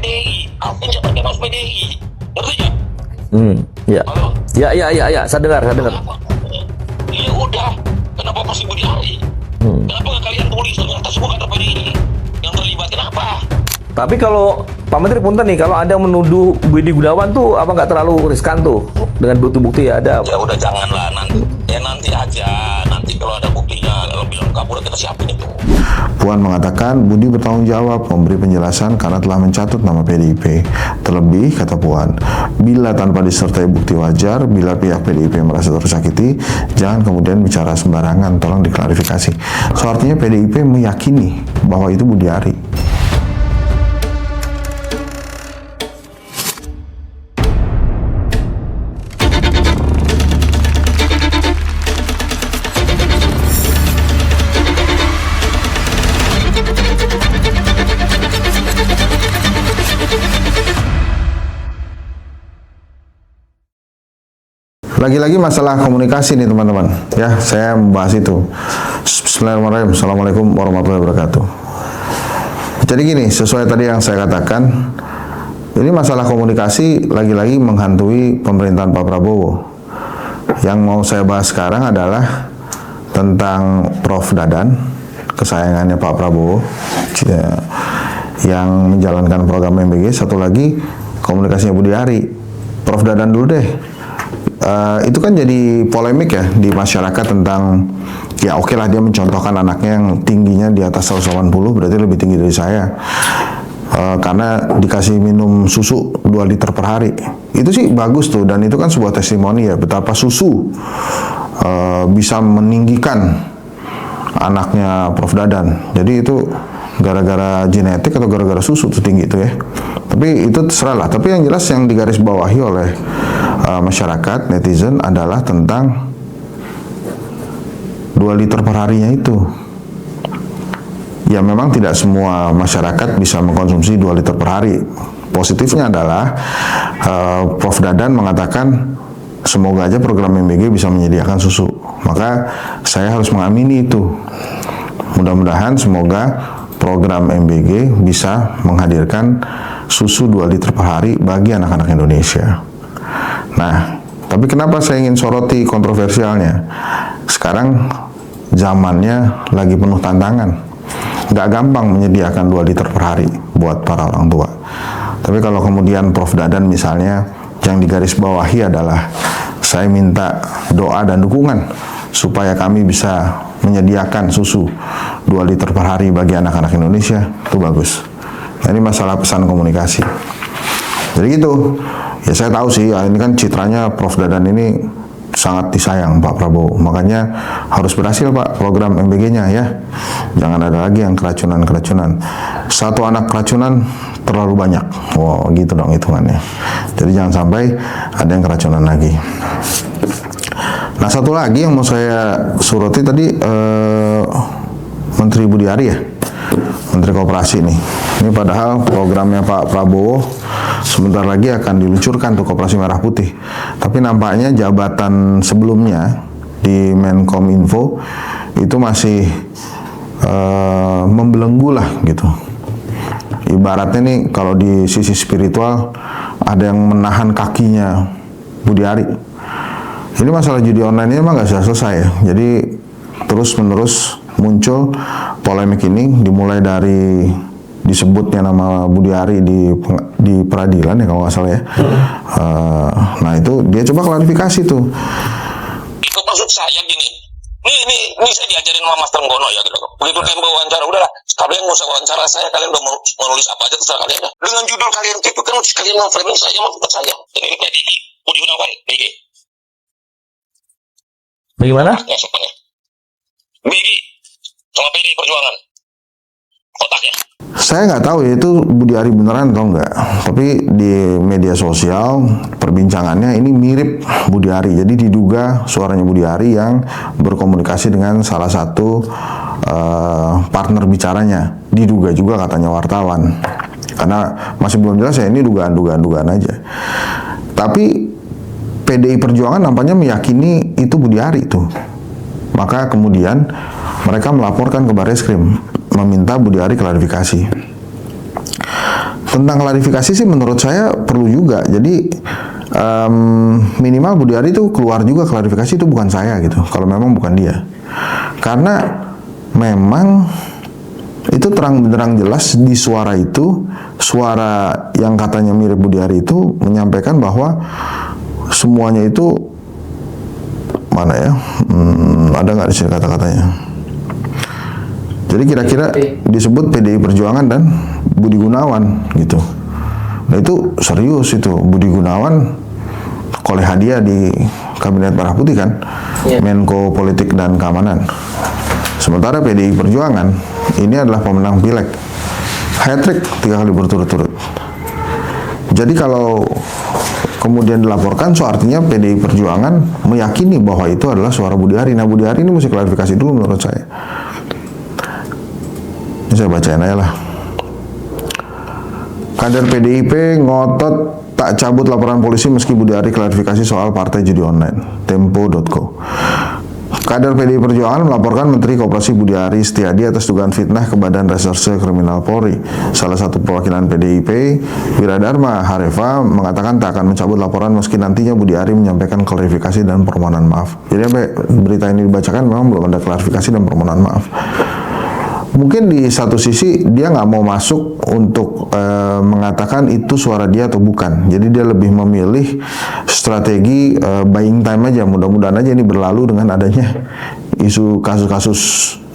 PDI, aku jabatnya masuk PDI, ngerti nggak? Ya. Halo? Ya, saya dengar. Ya udah, kenapa masih Budi Ari? Kenapa nggak kalian tulis ternyata semua kader PDI yang terlibat? Kenapa? Tapi kalau Pak Menteri punten nih, kalau ada menuduh Budi Gunawan tuh apa nggak terlalu riskan tuh dengan bukti-bukti ya ada? Ya udah janganlah nanti aja. Nanti kalau ada buktinya lebih lengkap udah kita siapin itu. Puan mengatakan Budi bertanggung jawab memberi penjelasan karena telah mencatut nama PDIP. Terlebih, kata Puan, bila tanpa disertai bukti wajar, bila pihak PDIP merasa tersakiti, jangan kemudian bicara sembarangan, tolong diklarifikasi. So, artinya PDIP meyakini bahwa itu Budi Ari. Lagi-lagi masalah komunikasi nih teman-teman. Ya, saya membahas itu. Bismillahirrahmanirrahim. Assalamualaikum warahmatullahi wabarakatuh. Jadi gini, sesuai tadi yang saya katakan, ini masalah komunikasi lagi-lagi menghantui pemerintahan Pak Prabowo. Yang mau saya bahas sekarang adalah tentang Prof. Dadan, kesayangannya Pak Prabowo, yang menjalankan program MBG. Satu lagi, komunikasinya Budi Ari. Prof. Dadan dulu deh. Itu kan jadi polemik ya di masyarakat tentang, ya oke lah dia mencontohkan anaknya yang tingginya di atas 180, berarti lebih tinggi dari saya, karena dikasih minum susu 2 liter per hari. Itu sih bagus tuh, dan itu kan sebuah testimoni ya betapa susu bisa meninggikan anaknya Prof. Dadan. Jadi itu gara-gara genetik atau gara-gara susu tuh tinggi itu ya. Tapi itu terserah lah. Tapi yang jelas yang digarisbawahi oleh masyarakat, netizen adalah tentang 2 liter per harinya itu. Ya memang tidak semua masyarakat bisa mengkonsumsi 2 liter per hari. Positifnya adalah Prof. Dadan mengatakan semoga aja program MBG bisa menyediakan susu. Maka saya harus mengamini itu. Mudah-mudahan semoga program MBG bisa menghadirkan susu 2 liter per hari bagi anak-anak Indonesia. Nah, tapi kenapa saya ingin soroti kontroversialnya? Sekarang zamannya lagi penuh tantangan. Nggak gampang menyediakan 2 liter per hari buat para orang tua. Tapi kalau kemudian Prof. Dadan misalnya, yang digarisbawahi adalah saya minta doa dan dukungan supaya kami bisa menyediakan susu 2 liter per hari bagi anak-anak Indonesia, itu bagus. Nah, ini masalah pesan komunikasi. Jadi gitu. Ya saya tahu sih, ya, ini kan citranya Prof. Dadan ini sangat disayang Pak Prabowo. Makanya harus berhasil Pak program MBG-nya ya. Jangan ada lagi yang keracunan-keracunan. Satu anak keracunan terlalu banyak. Wow, gitu dong hitungannya. Jadi jangan sampai ada yang keracunan lagi. Nah, satu lagi yang mau saya suroti tadi, Menteri Budi Ari ya, Menteri Koperasi nih. Ini padahal programnya Pak Prabowo sebentar lagi akan diluncurkan tuh, Koperasi Merah Putih. Tapi nampaknya jabatan sebelumnya di Menkominfo itu masih membelenggu lah gitu. Ibaratnya nih kalau di sisi spiritual ada yang menahan kakinya Budi Ari. Ini masalah judi online ini emang nggak selesai ya. Jadi terus-menerus muncul polemik ini, dimulai dari disebutnya nama Budi Ari di peradilan ya kalau nggak salah ya. Nah itu dia coba klarifikasi tuh. Itu maksud saya gini. Ini saya diajarin sama Mas Trenggono ya gitu. Begitu tempo wawancara, udahlah kalian nggak usah wawancara saya, kalian udah mau nulis apa aja terserah kalian. Dengan judul kalian itu kan kalian mau framing saya, maksud saya. Ini Budi Gunawan, BG. Bagaimana? BG sama PD Perjuangan. Otaknya. Saya nggak tahu ya itu Budi Ari beneran atau enggak. Tapi di media sosial perbincangannya ini mirip Budi Ari. Jadi diduga suaranya Budi Ari yang berkomunikasi dengan salah satu partner bicaranya. Diduga juga katanya wartawan. Karena masih belum jelas ya, ini dugaan aja. Tapi PDI Perjuangan nampaknya meyakini itu Budi Ari tuh. Maka kemudian mereka melaporkan ke Barreskrim meminta Budi Ari klarifikasi. tentang klarifikasi sih menurut saya perlu juga. Jadi minimal Budi Ari itu keluar juga klarifikasi itu bukan saya gitu. Kalau memang bukan dia, karena memang itu terang benderang jelas di suara itu, suara yang katanya mirip Budi Ari itu menyampaikan bahwa semuanya itu mana ya? Ada nggak di sini kata-katanya? Jadi kira-kira disebut PDI Perjuangan dan Budi Gunawan gitu. Nah itu serius itu. Budi Gunawan oleh hadiah di Kabinet Merah Putih kan, Menko Politik dan Keamanan. Sementara PDI Perjuangan ini adalah pemenang pileg, hat-trick 3 kali berturut-turut. Jadi kalau kemudian dilaporkan, so artinya PDI Perjuangan meyakini bahwa itu adalah suara Budi Ari. Nah Budi Ari ini mesti klarifikasi dulu menurut saya. Ini saya bacain aja lah. Kader PDIP ngotot tak cabut laporan polisi meski Budi Ari klarifikasi soal partai judi online. Tempo.co. Kader PDI Perjuangan melaporkan Menteri Koperasi Budi Ari Setiadi atas dugaan fitnah ke Badan Reserse Kriminal Polri. Salah satu perwakilan PDIP, Wiradharma Hareva, mengatakan tak akan mencabut laporan meski nantinya Budi Ari menyampaikan klarifikasi dan permohonan maaf. Jadi sampai berita ini dibacakan memang belum ada klarifikasi dan permohonan maaf. Mungkin di satu sisi dia nggak mau masuk untuk mengatakan itu suara dia atau bukan. Jadi dia lebih memilih strategi buying time aja. Mudah-mudahan aja ini berlalu dengan adanya isu kasus-kasus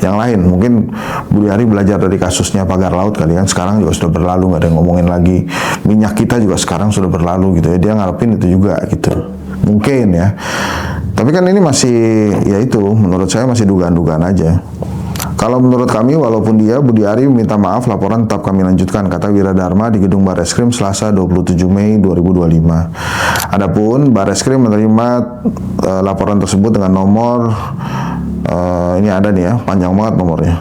yang lain. Mungkin Budi Ari belajar dari kasusnya pagar laut kali kan. Sekarang juga sudah berlalu, nggak ada yang ngomongin lagi. Minyak kita juga sekarang sudah berlalu gitu ya. Dia ngarepin itu juga gitu. Mungkin ya. Tapi kan ini masih ya itu menurut saya masih dugaan-dugaan aja. Kalau menurut kami, walaupun dia, Budi Ari minta maaf, laporan tetap kami lanjutkan, kata Wiradharma di Gedung Barreskrim Selasa 27 Mei 2025. Adapun Barreskrim menerima laporan tersebut dengan nomor, ini ada nih ya, panjang banget nomornya.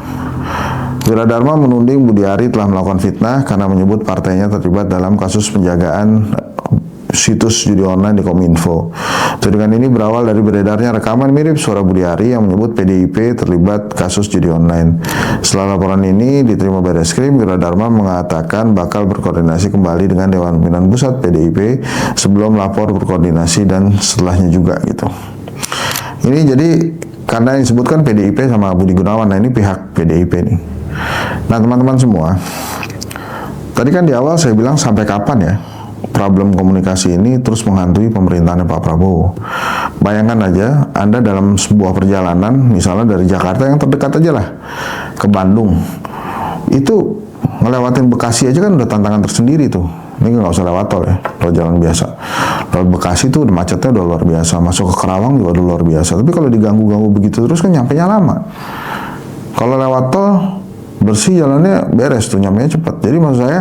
Wiradharma menuding Budi Ari telah melakukan fitnah karena menyebut partainya terlibat dalam kasus penjagaan situs judi online di Kominfo. Tudingan ini berawal dari beredarnya rekaman mirip suara Budi Ari yang menyebut PDIP terlibat kasus judi online. Setelah laporan ini diterima Barreskrim, Wiradharma mengatakan bakal berkoordinasi kembali dengan Dewan Pimpinan Pusat PDIP sebelum lapor berkoordinasi dan setelahnya juga gitu. Ini jadi karena yang disebutkan PDIP sama Budi Gunawan, nah ini pihak PDIP nih. Nah teman-teman semua, tadi kan di awal saya bilang sampai kapan ya problem komunikasi ini terus menghantui pemerintahan Pak Prabowo. Bayangkan aja Anda dalam sebuah perjalanan, misalnya dari Jakarta yang terdekat aja lah ke Bandung, itu ngelewatin Bekasi aja kan udah tantangan tersendiri tuh. Ini nggak usah lewat tol ya, tol jalan biasa. Lewat Bekasi tuh macetnya udah luar biasa, masuk ke Karawang juga udah luar biasa. Tapi kalau diganggu-ganggu begitu terus kan nyampenya lama. Kalau lewat tol bersih jalannya beres tuh, nyampenya cepat. Jadi maksud saya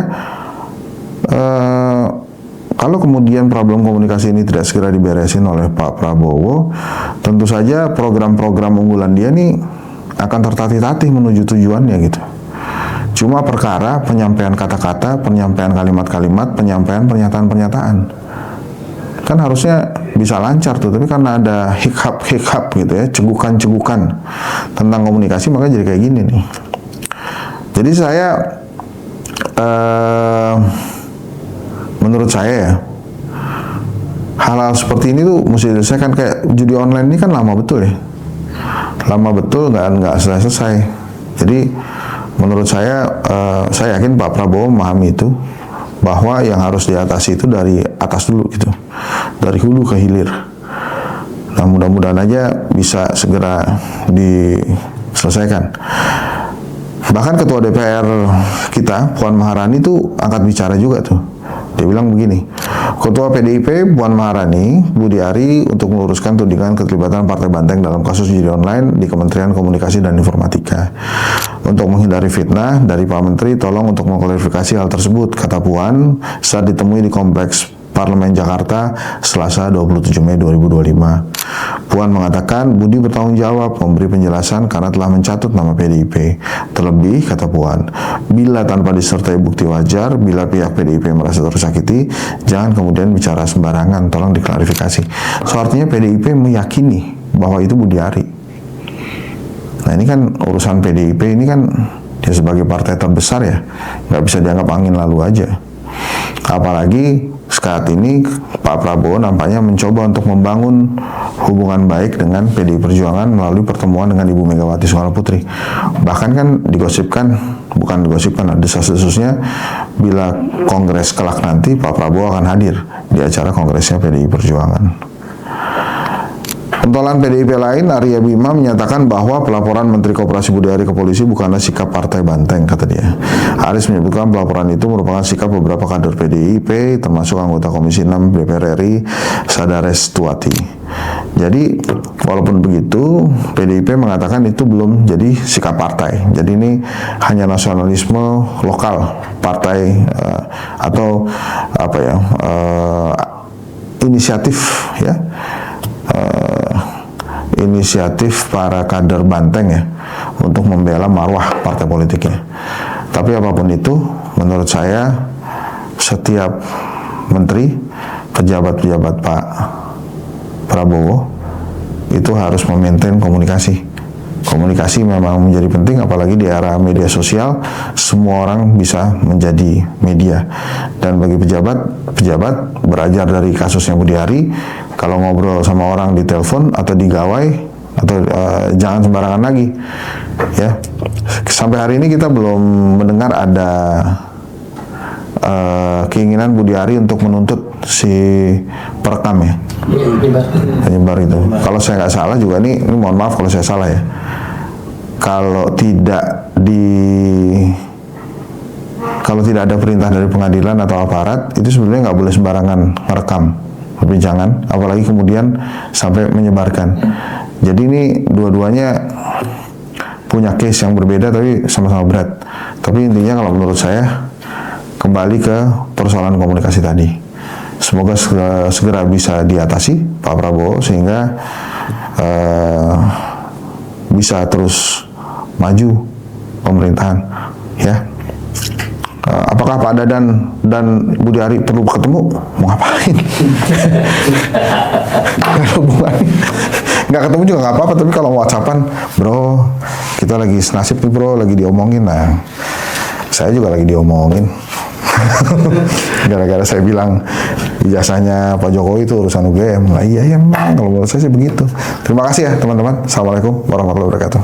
kalau kemudian problem komunikasi ini tidak segera diberesin oleh Pak Prabowo, tentu saja program-program unggulan dia nih akan tertatih-tatih menuju tujuannya gitu. Cuma perkara penyampaian kata-kata, penyampaian kalimat-kalimat, penyampaian pernyataan-pernyataan. Kan harusnya bisa lancar tuh, tapi karena ada hiccup gitu ya, cegukan-cegukan tentang komunikasi, maka jadi kayak gini nih. Jadi saya menurut saya ya, hal-hal seperti ini tuh mesti diselesaikan. Kayak judi online ini kan lama betul ya, lama betul, nggak selesai. Jadi menurut saya yakin Pak Prabowo memahami itu, bahwa yang harus diatasi itu dari atas dulu gitu, dari hulu ke hilir. Nah mudah-mudahan aja bisa segera diselesaikan. Bahkan Ketua DPR kita, Puan Maharani tuh angkat bicara juga tuh. Dia bilang begini, Ketua PDIP Puan Maharani, Budi Ari untuk meluruskan tudingan keterlibatan Partai Banteng dalam kasus judi online di Kementerian Komunikasi dan Informatika. Untuk menghindari fitnah dari Pak Menteri, tolong untuk mengklarifikasi hal tersebut, kata Puan saat ditemui di Kompleks Parlemen Jakarta Selasa 27 Mei 2025. Puan mengatakan Budi bertanggung jawab memberi penjelasan karena telah mencatut nama PDIP. Terlebih, kata Puan, bila tanpa disertai bukti wajar, bila pihak PDIP merasa tersakiti, jangan kemudian bicara sembarangan, tolong diklarifikasi. So artinya PDIP meyakini bahwa itu Budi Ari. Nah ini kan urusan PDIP ini kan dia sebagai partai terbesar ya, nggak bisa dianggap angin lalu aja. Apalagi saat ini Pak Prabowo nampaknya mencoba untuk membangun hubungan baik dengan PDI Perjuangan melalui pertemuan dengan Ibu Megawati Soekarno Putri. Bahkan kan desas-desusnya bila kongres kelak nanti Pak Prabowo akan hadir di acara kongresnya PDI Perjuangan. Pentolan PDIP lain, Arya Bima menyatakan bahwa pelaporan Menteri Koperasi Budi Ari ke polisi bukanlah sikap partai banteng, kata dia. Aris menyebutkan pelaporan itu merupakan sikap beberapa kader PDIP, termasuk anggota Komisi 6 DPR RI, Sadares Tuati. Jadi, walaupun begitu, PDIP mengatakan itu belum jadi sikap partai. Jadi ini hanya nasionalisme lokal partai atau apa ya, inisiatif ya. Inisiatif para kader banteng ya untuk membela marwah partai politiknya. Tapi apapun itu, menurut saya setiap menteri, pejabat-pejabat Pak Prabowo itu harus memaintain komunikasi. Komunikasi memang menjadi penting, apalagi di era media sosial, semua orang bisa menjadi media. Dan bagi pejabat belajar dari kasusnya Budi Ari, kalau ngobrol sama orang di telepon atau di gawai, atau jangan sembarangan lagi. Ya, sampai hari ini kita belum mendengar ada keinginan Budi Ari untuk menuntut si perekam ya, penyebar itu. Kalau saya nggak salah juga ini mohon maaf kalau saya salah ya. Kalau tidak ada perintah dari pengadilan atau aparat, itu sebenarnya nggak boleh sembarangan merekam perbincangan, apalagi kemudian sampai menyebarkan. Jadi ini dua-duanya punya case yang berbeda tapi sama-sama berat. Tapi intinya kalau menurut saya kembali ke persoalan komunikasi tadi. Semoga segera bisa diatasi Pak Prabowo sehingga bisa terus maju pemerintahan ya. Apakah Pak Dadan dan Budi Ari perlu ketemu? Mau ngapain? Nggak ketemu juga nggak apa-apa, tapi kalau WhatsAppan, bro, kita lagi senasib nih bro, lagi diomongin. Nah, saya juga lagi diomongin. Gara-gara saya bilang ijazahnya Pak Jokowi itu urusan UGM. Nah iya memang, kalau menurut saya sih begitu. Terima kasih ya teman-teman. Assalamualaikum warahmatullahi wabarakatuh.